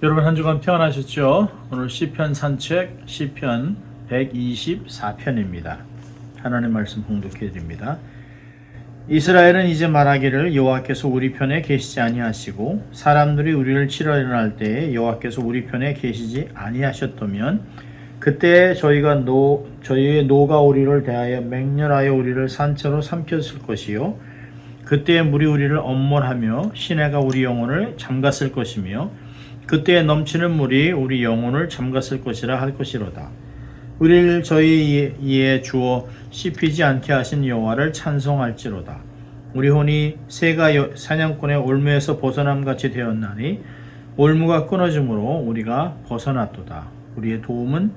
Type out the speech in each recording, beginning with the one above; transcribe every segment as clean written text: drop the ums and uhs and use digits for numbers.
여러분 한 주간 평안하셨죠? 오늘 시편 산책 시편 124편입니다. 하나님의 말씀 봉독해 드립니다. 이스라엘은 이제 말하기를 여호와께서 우리 편에 계시지 아니하시고 사람들이 우리를 치러 일어날 때에 여호와께서 우리 편에 계시지 아니하셨다면 그때 저희의 노가 우리를 대하여 맹렬하여 우리를 산채로 삼켰을 것이요 그때에 물이 우리를 엄몰하며 시내가 우리 영혼을 잠갔을 것이며 그때에 넘치는 물이 우리 영혼을 잠갔을 것이라 할 것이로다. 우리를 저희 이에 주어 씹히지 않게 하신 여호와를 찬송할지로다. 우리 혼이 새가 사냥꾼의 올무에서 벗어남같이 되었나니 올무가 끊어짐으로 우리가 벗어났도다. 우리의 도움은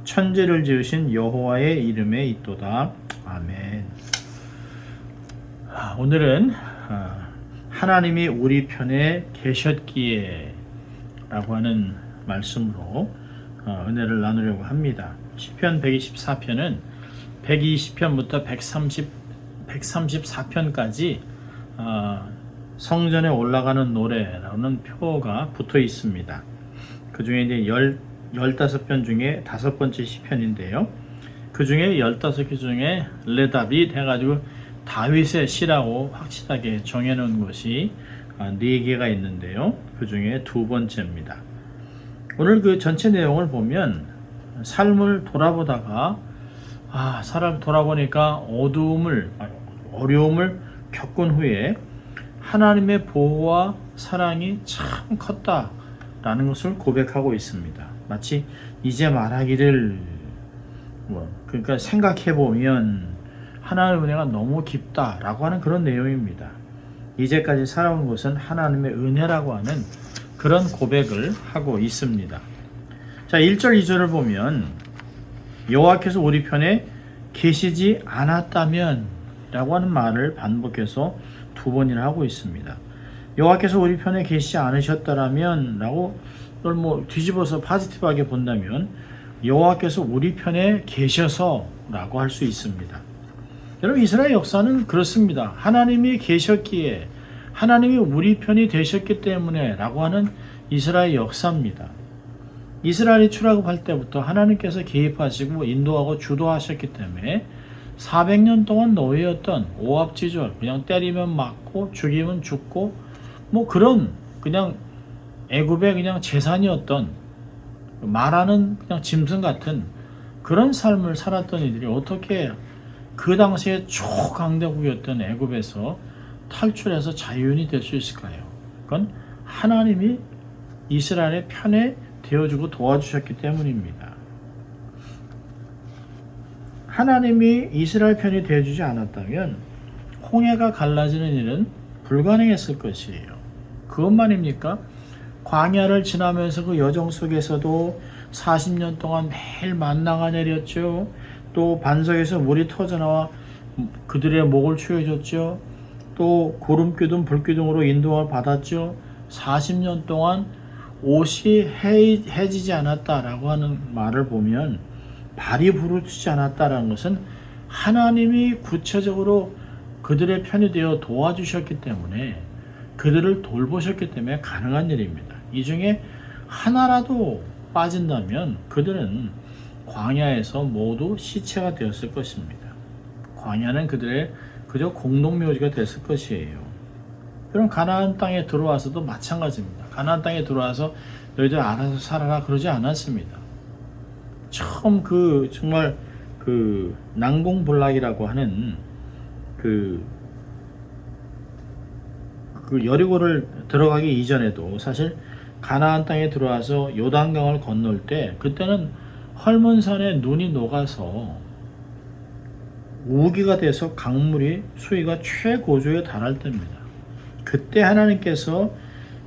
천지를 지으신 여호와의 이름에 있도다. 아멘. 오늘은 하나님이 우리 편에 계셨기에 라고 하는 말씀으로 은혜를 나누려고 합니다. 시편 124편은 120편부터 134편까지 성전에 올라가는 노래라는 표가 붙어 있습니다. 그 중에 이제 15편 중에 5번째 시편인데요. 그 중에 15개 중에 레다빗 해가지고 다윗의 시라고 확실하게 정해놓은 것이 4개가 있는데요. 그 중에 2번째입니다. 오늘 그 전체 내용을 보면 삶을 돌아보다가 사람 돌아보니까 어려움을 겪은 후에 하나님의 보호와 사랑이 참 컸다라는 것을 고백하고 있습니다. 마치 이제 말하기를 그러니까 생각해보면 하나님의 은혜가 너무 깊다라고 하는 그런 내용입니다. 이제까지 살아온 것은 하나님의 은혜라고 하는 그런 고백을 하고 있습니다. 자, 1절 2절을 보면 여호와께서 우리 편에 계시지 않았다면 라고 하는 말을 반복해서 2번이나 하고 있습니다. 여호와께서 우리 편에 계시지 않으셨다라면 라고 이걸 뒤집어서 포지티브하게 본다면 여호와께서 우리 편에 계셔서 라고 할 수 있습니다. 여러분, 이스라엘 역사는 그렇습니다. 하나님이 계셨기에 하나님이 우리 편이 되셨기 때문에 라고 하는 이스라엘 역사입니다. 이스라엘이 출애굽할 때부터 하나님께서 개입하시고 인도하고 주도하셨기 때문에 400년 동안 노예였던 오합지졸, 그냥 때리면 맞고 죽이면 죽고 그런 그냥 애굽의 그냥 재산이었던 말하는 그냥 짐승 같은 그런 삶을 살았던 이들이 어떻게 그 당시에 초강대국이었던 애굽에서 탈출해서 자유인이 될 수 있을까요? 그건 하나님이 이스라엘의 편에 되어주고 도와주셨기 때문입니다. 하나님이 이스라엘 편이 되어주지 않았다면 홍해가 갈라지는 일은 불가능했을 것이에요. 그것만입니까? 광야를 지나면서 그 여정 속에서도 40년 동안 매일 만나가 내렸죠. 또 반석에서 물이 터져나와 그들의 목을 추해줬죠. 또 구름기둥 불기둥으로 인도를 받았죠. 40년 동안 옷이 해지지 않았다라고 하는 말을 보면 발이 부르치지 않았다라는 것은 하나님이 구체적으로 그들의 편이 되어 도와주셨기 때문에 그들을 돌보셨기 때문에 가능한 일입니다. 이 중에 하나라도 빠진다면 그들은 광야에서 모두 시체가 되었을 것입니다. 광야는 그들의 그저 공동묘지가 됐을 것이에요. 그럼 가나안 땅에 들어와서도 마찬가지입니다. 가나안 땅에 들어와서 너희들 알아서 살아라 그러지 않았습니다. 처음 정말 난공불락이라고 하는 그 여리고를 들어가기 이전에도 사실 가나안 땅에 들어와서 요단강을 건널 때 그때는 헐몬산에 눈이 녹아서 우기가 돼서 강물이 수위가 최고조에 달할 때입니다. 그때 하나님께서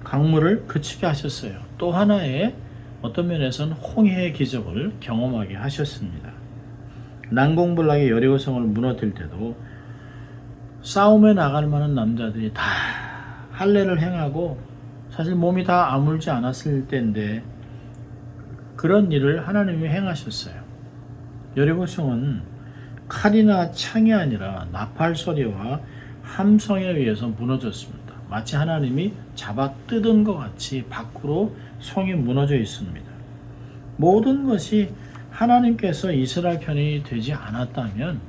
강물을 그치게 하셨어요. 또 하나의 어떤 면에서는 홍해의 기적을 경험하게 하셨습니다. 난공불락의 여리고성을 무너뜨릴 때도 싸움에 나갈 만한 남자들이 다 할례를 행하고 사실 몸이 다 아물지 않았을 때인데 그런 일을 하나님이 행하셨어요. 여리고성은 칼이나 창이 아니라 나팔 소리와 함성에 의해서 무너졌습니다. 마치 하나님이 잡아 뜯은 것 같이 밖으로 성이 무너져 있습니다. 모든 것이 하나님께서 이스라엘 편이 되지 않았다면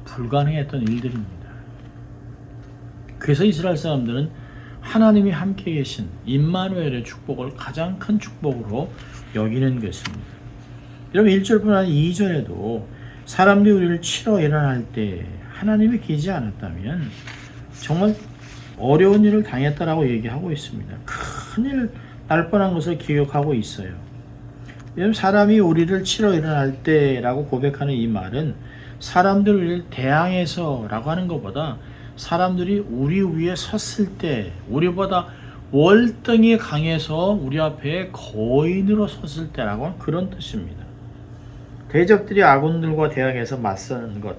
불가능했던 일들입니다. 그래서 이스라엘 사람들은 하나님이 함께 계신 임마누엘의 축복을 가장 큰 축복으로 여기는 것입니다. 여러분 1절뿐 아니라 2절에도 사람들이 우리를 치러 일어날 때 하나님이 계시지 않았다면 정말 어려운 일을 당했다라고 얘기하고 있습니다. 큰일 날 뻔한 것을 기억하고 있어요. 여러분 사람이 우리를 치러 일어날 때라고 고백하는 이 말은 사람들 우리를 대항해서 라고 하는 것보다 사람들이 우리 위에 섰을 때 우리보다 월등히 강해서 우리 앞에 거인으로 섰을 때라고 하는 그런 뜻입니다. 대적들이 아군들과 대항해서 맞서는 것.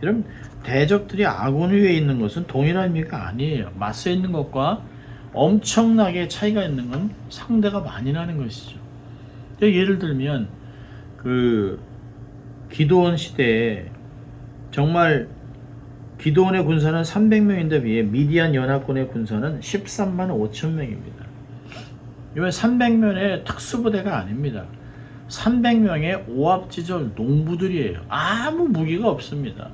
여러분 대적들이 아군 위에 있는 것은 동일한 의미가 아니에요. 맞서 있는 것과 엄청나게 차이가 있는 건 상대가 많이 나는 것이죠. 예를 들면 그 기드온 시대에 정말 기드온의 군사는 300명인데 비해 미디안 연합군의 군사는 13만 5천 명입니다. 이번 300명의 특수부대가 아닙니다. 300명의 오합지졸 농부들이에요. 아무 무기가 없습니다.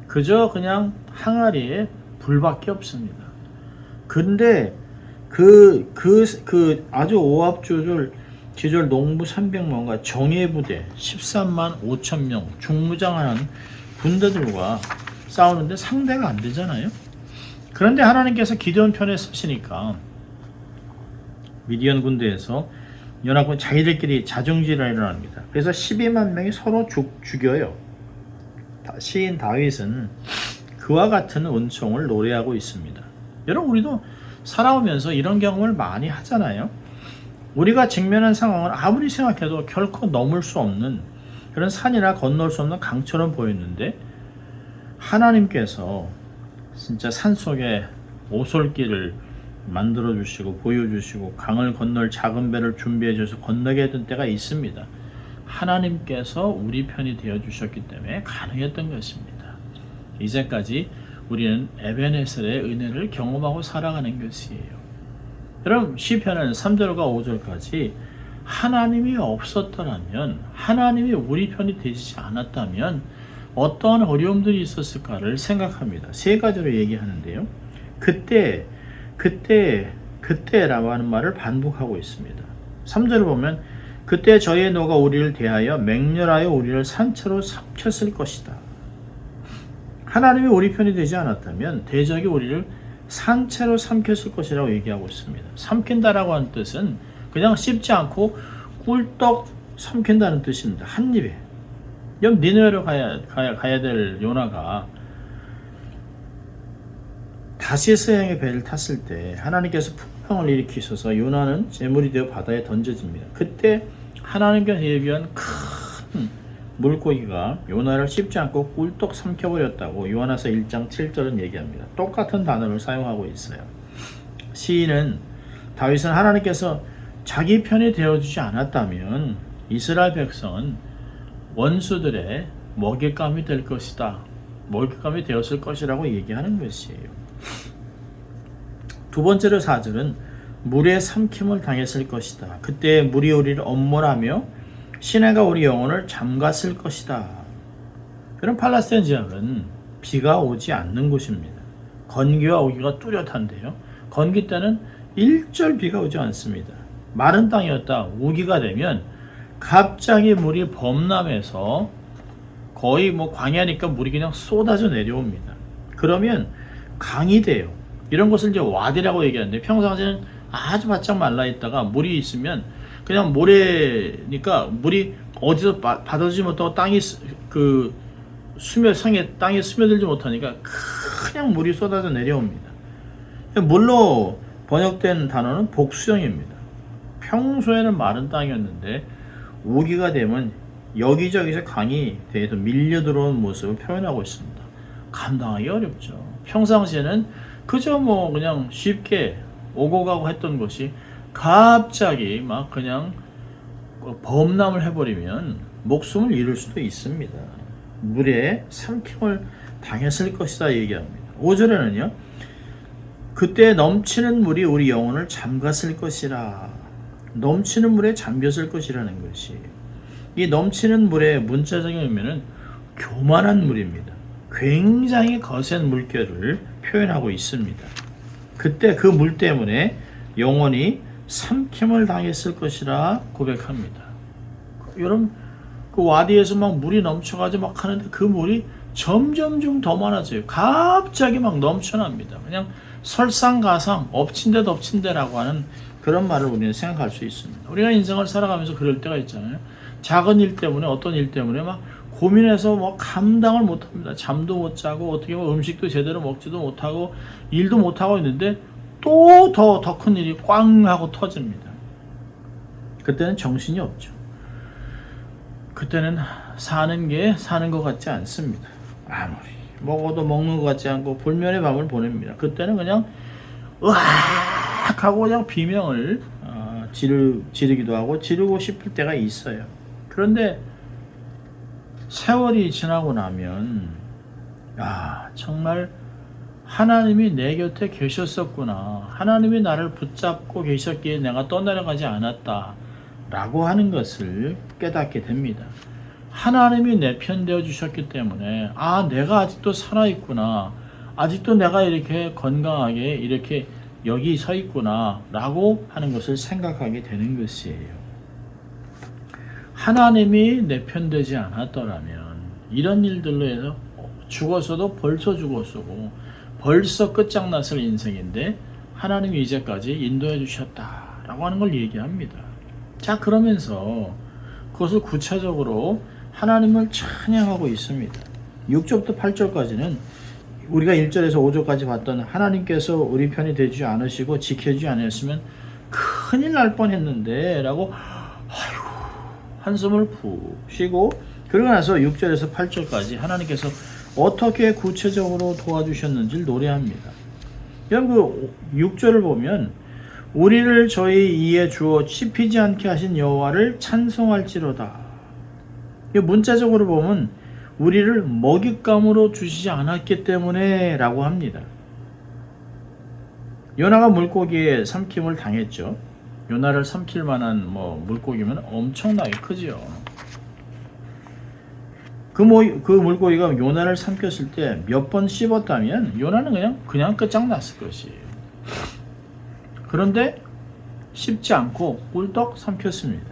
그저 그냥 항아리에 불밖에 없습니다. 근데 아주 오합지졸 농부 300명과 정예부대 13만 5천 명 중무장하는 군대들과 싸우는데 상대가 안 되잖아요. 그런데 하나님께서 기드온 편에 서시니까 미디안 군대에서 연합군 자기들끼리 자중질환이 일어납니다. 그래서 12만 명이 서로 죽여요. 시인 다윗은 그와 같은 은총을 노래하고 있습니다. 여러분 우리도 살아오면서 이런 경험을 많이 하잖아요. 우리가 직면한 상황은 아무리 생각해도 결코 넘을 수 없는 그런 산이나 건널 수 없는 강처럼 보였는데 하나님께서 진짜 산속에 오솔길을 만들어 주시고 보여주시고 강을 건널 작은 배를 준비해 주셔서 건너게 했던 때가 있습니다. 하나님께서 우리 편이 되어 주셨기 때문에 가능했던 것입니다. 이제까지 우리는 에베네셀의 은혜를 경험하고 살아가는 것이에요. 여러분 시편은 3절과 5절까지 하나님이 없었더라면 하나님이 우리 편이 되지 않았다면 어떠한 어려움들이 있었을까를 생각합니다. 세 가지로 얘기하는데요. 그때라고 하는 말을 반복하고 있습니다. 3절을 보면 그때 저희의 노가 우리를 대하여 맹렬하여 우리를 산채로 삼켰을 것이다. 하나님이 우리 편이 되지 않았다면 대적이 우리를 산채로 삼켰을 것이라고 얘기하고 있습니다. 삼킨다라고 하는 뜻은 그냥 씹지 않고 꿀떡 삼킨다는 뜻입니다. 한 입에. 니느웨로 가야 될 요나가 다시스행의 배를 탔을 때 하나님께서 풍랑을 일으키셔서 요나는 제물이 되어 바다에 던져집니다. 그때 하나님께서 예비한 큰 물고기가 요나를 씹지 않고 꿀떡 삼켜버렸다고 요한화서 1장 7절은 얘기합니다. 똑같은 단어를 사용하고 있어요. 시인은 다윗은 하나님께서 자기 편이 되어주지 않았다면 이스라엘 백성은 원수들의 먹잇감이 될 것이다. 먹잇감이 되었을 것이라고 얘기하는 것이에요. 두 번째로 4절은 물에 삼킴을 당했을 것이다. 그때 물이 우리를 엄몰하며 시내가 우리 영혼을 잠갔을 것이다. 그런 팔레스타인 지역은 비가 오지 않는 곳입니다. 건기와 오기가 뚜렷한데요. 건기 때는 일절 비가 오지 않습니다. 마른 땅이었다 우기가 되면 갑자기 물이 범람해서 거의 광야니까 물이 그냥 쏟아져 내려옵니다. 그러면 강이 돼요. 이런 것을 이제 와디라고 얘기하는데 평상시에는 아주 바짝 말라 있다가 물이 있으면 그냥 모래니까 물이 어디서 받아주지 못하고 땅에 스며들지 못하니까 그냥 물이 쏟아져 내려옵니다. 물로 번역된 단어는 복수형입니다. 평소에는 마른 땅이었는데 우기가 되면 여기저기서 강이 대해서 밀려 들어온 모습을 표현하고 있습니다. 감당하기 어렵죠. 평상시에는 그저 그냥 쉽게 오고 가고 했던 것이 갑자기 그냥 범람을 해버리면 목숨을 잃을 수도 있습니다. 물에 삼킴을 당했을 것이다 얘기합니다. 5절에는요. 그때 넘치는 물이 우리 영혼을 잠갔을 것이라. 넘치는 물에 잠겼을 것이라는 것이, 이 넘치는 물의 문자적인 의미는 교만한 물입니다. 굉장히 거센 물결을 표현하고 있습니다. 그때 그 물 때문에 영혼이 삼킴을 당했을 것이라 고백합니다. 여러분, 그 와디에서 막 물이 넘쳐가지고 막 하는데 그 물이 점점 좀 더 많아져요. 갑자기 막 넘쳐납니다. 그냥 설상가상, 엎친 데 덮친 데라고 하는 그런 말을 우리는 생각할 수 있습니다. 우리가 인생을 살아가면서 그럴 때가 있잖아요. 작은 일 때문에, 어떤 일 때문에 막 고민해서 뭐 감당을 못합니다. 잠도 못 자고 어떻게 보면 음식도 제대로 먹지도 못하고 일도 못하고 있는데 또 더 큰 일이 꽝 하고 터집니다. 그때는 정신이 없죠. 그때는 사는 게 사는 것 같지 않습니다. 아무리 먹어도 먹는 것 같지 않고 불면의 밤을 보냅니다. 그때는 그냥 으악 하고 그냥 비명을 지르기도 하고 지르고 싶을 때가 있어요. 그런데 세월이 지나고 나면 정말 하나님이 내 곁에 계셨었구나, 하나님이 나를 붙잡고 계셨기에 내가 떠나려가지 않았다 라고 하는 것을 깨닫게 됩니다. 하나님이 내 편 되어 주셨기 때문에 내가 아직도 살아있구나, 아직도 내가 이렇게 건강하게 이렇게 여기 서 있구나 라고 하는 것을 생각하게 되는 것이에요. 하나님이 내 편 되지 않았더라면 이런 일들로 해서 죽었어도 벌써 죽었고 벌써 끝장났을 인생인데 하나님이 이제까지 인도해 주셨다라고 하는 걸 얘기합니다. 자, 그러면서 그것을 구체적으로 하나님을 찬양하고 있습니다. 6절부터 8절까지는 우리가 1절에서 5절까지 봤던 하나님께서 우리 편이 되지 않으시고 지켜주지 않았으면 큰일 날 뻔했는데 라고 한숨을 푹 쉬고, 그러고 나서 6절에서 8절까지 하나님께서 어떻게 구체적으로 도와주셨는지를 노래합니다. 여러분, 그 6절을 보면 우리를 저희 이에 주어 씹히지 않게 하신 여호와를 찬송할지로다. 문자적으로 보면 우리를 먹잇감으로 주시지 않았기 때문에 라고 합니다. 요나가 물고기에 삼킴을 당했죠. 요나를 삼킬 만한 물고기면 엄청나게 크죠. 그 물고기가 요나를 삼켰을 때 몇 번 씹었다면 요나는 그냥 끝장났을 것이에요. 그런데 씹지 않고 꿀떡 삼켰습니다.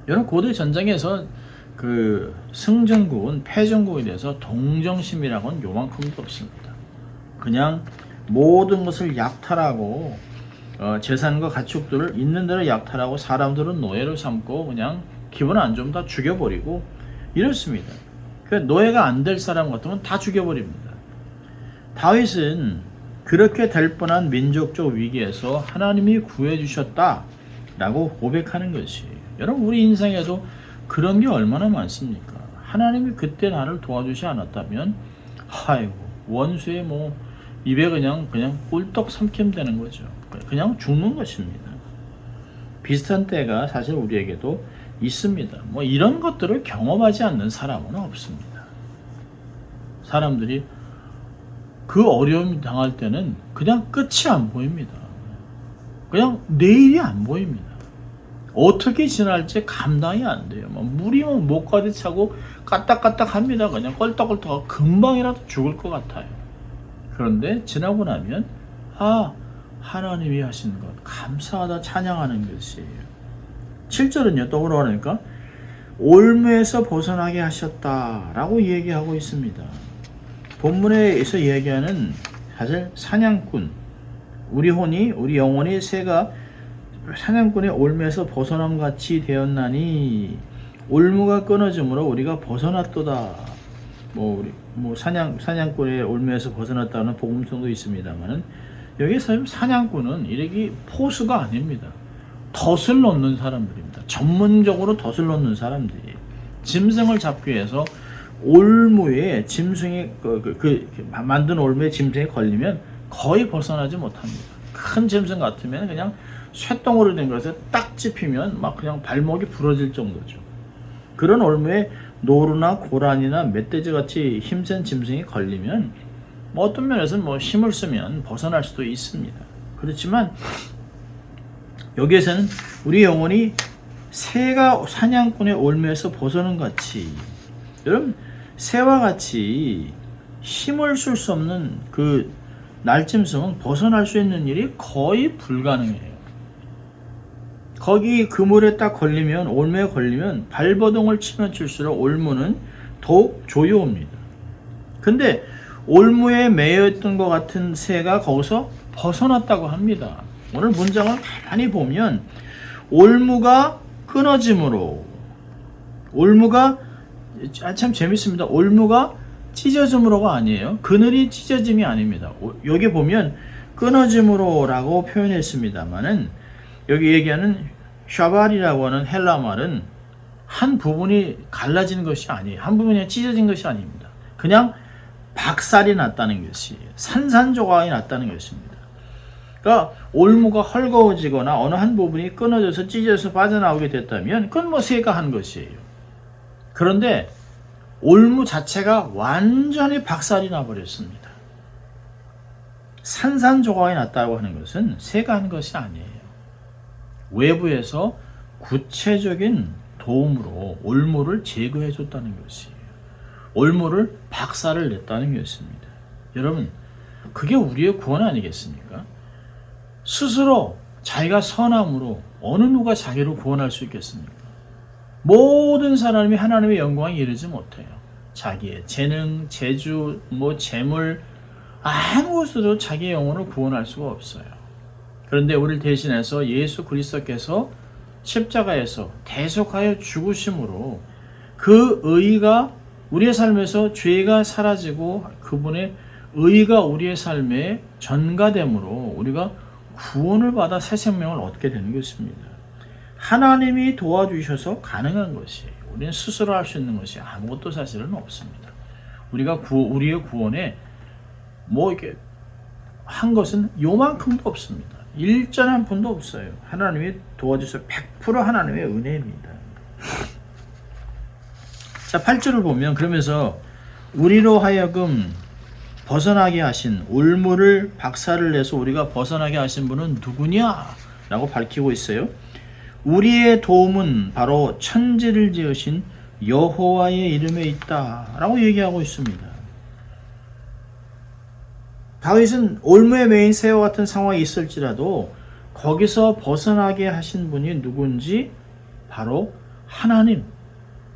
여러분, 고대 전쟁에서 그 승전국은 패전국에 대해서 동정심이라고는 요만큼도 없습니다. 그냥 모든 것을 약탈하고 재산과 가축들을 있는 대로 약탈하고 사람들은 노예로 삼고 그냥 기분 안 좋으면 다 죽여버리고 이렇습니다. 노예가 안 될 사람 같으면 다 죽여버립니다. 다윗은 그렇게 될 뻔한 민족적 위기에서 하나님이 구해주셨다라고 고백하는 것이, 여러분, 우리 인생에도 그런 게 얼마나 많습니까? 하나님이 그때 나를 도와주지 않았다면 원수의 입에 그냥 꿀떡 삼킴되는 거죠. 그냥 죽는 것입니다. 비슷한 때가 사실 우리에게도 있습니다. 이런 것들을 경험하지 않는 사람은 없습니다. 사람들이 그 어려움이 당할 때는 그냥 끝이 안 보입니다. 그냥 내일이 안 보입니다. 어떻게 지날지 감당이 안 돼요. 물이 목까지 차고 까딱까딱 합니다. 그냥 껄떡껄떡 금방이라도 죽을 것 같아요. 그런데 지나고 나면 하나님이 하신 것 감사하다 찬양하는 것이에요. 7절은요, 또 뭐라고 하니까 올무에서 벗어나게 하셨다라고 얘기하고 있습니다. 본문에서 얘기하는 사실 사냥꾼, 우리 영혼이 새가 사냥꾼의 올무에서 벗어남 같이 되었나니 올무가 끊어짐으로 우리가 벗어났도다. 사냥꾼의 올무에서 벗어났다는 복음성도 있습니다만은, 여기서 사냥꾼은 이렇게 포수가 아닙니다. 덫을 놓는 사람들입니다. 전문적으로 덫을 놓는 사람들이 짐승을 잡기 위해서 올무에 짐승이 만든 올무에 짐승이 걸리면 거의 벗어나지 못합니다. 큰 짐승 같으면 그냥 쇳덩어리 된 것에 딱 찝히면 그냥 발목이 부러질 정도죠. 그런 올무에 노루나 고란이나 멧돼지 같이 힘센 짐승이 걸리면 뭐 어떤 면에서는 뭐 힘을 쓰면 벗어날 수도 있습니다. 그렇지만 여기에서는 우리 영혼이 새가 사냥꾼의 올무에서 벗어난 같이, 여러분 새와 같이 힘을 쓸 수 없는 그 날짐승은 벗어날 수 있는 일이 거의 불가능해요. 거기 그물에 딱 걸리면, 올무에 걸리면 발버둥을 치면 칠수록 올무는 더욱 조여옵니다. 근데 올무에 매여있던 것 같은 새가 거기서 벗어났다고 합니다. 오늘 문장을 가만히 보면 올무가 끊어짐으로, 올무가 참 재밌습니다. 올무가 찢어짐으로가 아니에요. 그늘이 찢어짐이 아닙니다. 여기 보면 끊어짐으로 라고 표현했습니다만은 여기 얘기하는 샤발이라고 하는 헬라 말은 한 부분이 갈라지는 것이 아니에요. 한 부분이 찢어진 것이 아닙니다. 그냥 박살이 났다는 것이, 산산조각이 났다는 것입니다. 그러니까 올무가 헐거워지거나 어느 한 부분이 끊어져서 찢어져서 빠져나오게 됐다면 그건 뭐 새가 한 것이에요. 그런데 올무 자체가 완전히 박살이 나버렸습니다. 산산조각이 났다고 하는 것은 새가 한 것이 아니에요. 외부에서 구체적인 도움으로 올무를 제거해 줬다는 것이에요. 올무를 박살을 냈다는 것입니다. 여러분, 그게 우리의 구원 아니겠습니까? 스스로 자기가 선함으로 어느 누가 자기를 구원할 수 있겠습니까? 모든 사람이 하나님의 영광에 이르지 못해요. 자기의 재능, 재주, 재물, 아무것으로 자기의 영혼을 구원할 수가 없어요. 그런데 우리를 대신해서 예수 그리스도께서 십자가에서 대속하여 죽으심으로 그 의가 우리의 삶에서 죄가 사라지고 그분의 의가 우리의 삶에 전가됨으로 우리가 구원을 받아 새 생명을 얻게 되는 것입니다. 하나님이 도와주셔서 가능한 것이에요. 우리는 스스로 할 수 있는 것이 아무것도 사실은 없습니다. 우리가 우리의 구원에 이렇게 한 것은 요만큼도 없습니다. 일전 한 푼도 없어요. 하나님이 도와주셔서 100% 하나님의 은혜입니다. 자, 8절을 보면 그러면서 우리로 하여금 벗어나게 하신, 올무를 박살을 내서 우리가 벗어나게 하신 분은 누구냐? 라고 밝히고 있어요. 우리의 도움은 바로 천지를 지으신 여호와의 이름에 있다 라고 얘기하고 있습니다. 다윗은 올무에 매인 새와 같은 상황이 있을지라도 거기서 벗어나게 하신 분이 누군지 바로 하나님,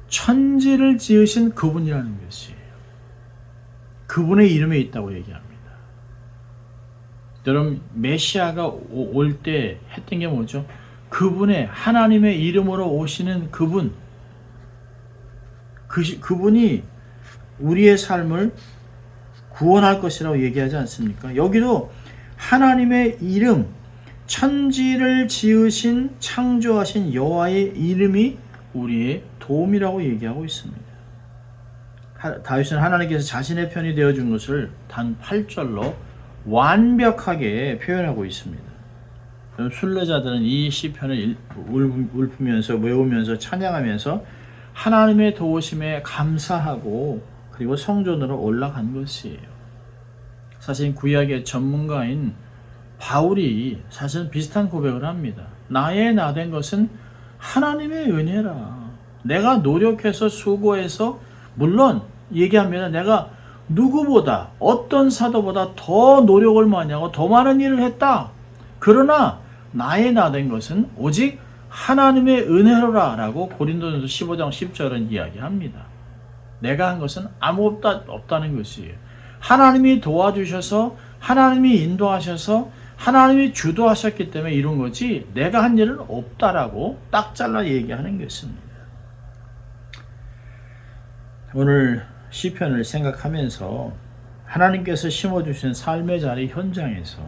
천지를 지으신 그분이라는 것이에요. 그분의 이름에 있다고 얘기합니다. 여러분, 메시아가 올 때 했던 게 뭐죠? 그분의, 하나님의 이름으로 오시는 그분, 그분이 우리의 삶을 구원할 것이라고 얘기하지 않습니까? 여기도 하나님의 이름, 천지를 지으신, 창조하신 여호와의 이름이 우리의 도움이라고 얘기하고 있습니다. 다윗은 하나님께서 자신의 편이 되어준 것을 단 8절로 완벽하게 표현하고 있습니다. 순례자들은 이 시편을 읊으면서, 외우면서, 찬양하면서 하나님의 도우심에 감사하고 그리고 성전으로 올라간 것이에요. 사실 구약의 전문가인 바울이 사실 비슷한 고백을 합니다. 나의 나 된 것은 하나님의 은혜라. 내가 노력해서 수고해서, 물론 얘기합니다. 내가 누구보다, 어떤 사도보다 더 노력을 많이 하고 더 많은 일을 했다. 그러나 나의 나 된 것은 오직 하나님의 은혜로라 라고 고린도전서 15장 10절은 이야기합니다. 내가 한 것은 아무것도 없다는 것이에요. 하나님이 도와주셔서, 하나님이 인도하셔서, 하나님이 주도하셨기 때문에 이룬 거지 내가 한 일은 없다라고 딱 잘라 얘기하는 것입니다. 오늘 시편을 생각하면서 하나님께서 심어주신 삶의 자리 현장에서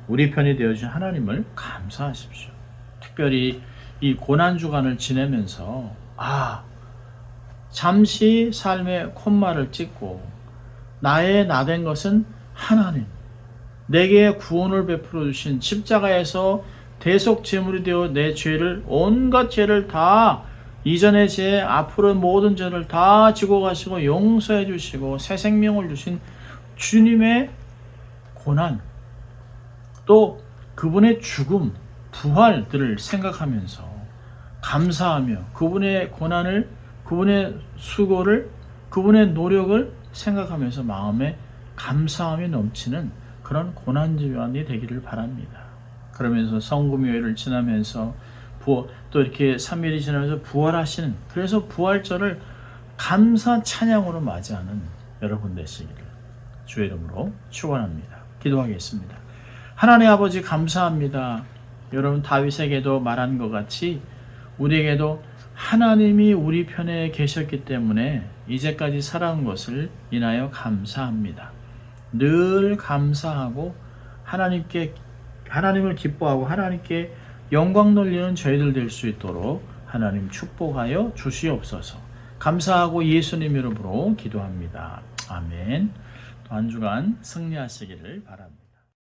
우리 편이 되어주신 하나님을 감사하십시오. 특별히 이 고난주간을 지내면서 잠시 삶의 콧말을 찍고 나의 나 된 것은 하나님, 내게 구원을 베풀어 주신 십자가에서 대속 제물이 되어 내 죄를, 온갖 죄를 다, 이전의 죄, 앞으로의 모든 죄를 다 지고 가시고 용서해 주시고 새 생명을 주신 주님의 고난, 또 그분의 죽음, 부활들을 생각하면서 감사하며 그분의 고난을, 그분의 수고를, 그분의 노력을 생각하면서 마음에 감사함이 넘치는 그런 고난주간이 되기를 바랍니다. 그러면서 성금요일을 지나면서 또 이렇게 3일이 지나면서 부활하시는, 그래서 부활절을 감사 찬양으로 맞이하는 여러분 되시기를 주의 이름으로 축원합니다. 기도하겠습니다. 하나님 아버지 감사합니다. 여러분 다윗에게도 말한 것 같이 우리에게도 하나님이 우리 편에 계셨기 때문에 이제까지 살아온 것을 인하여 감사합니다. 늘 감사하고 하나님을 기뻐하고 하나님께 영광 돌리는 저희들 될 수 있도록 하나님 축복하여 주시옵소서. 감사하고 예수님 이름으로 기도합니다. 아멘. 또 한 주간 승리하시기를 바랍니다.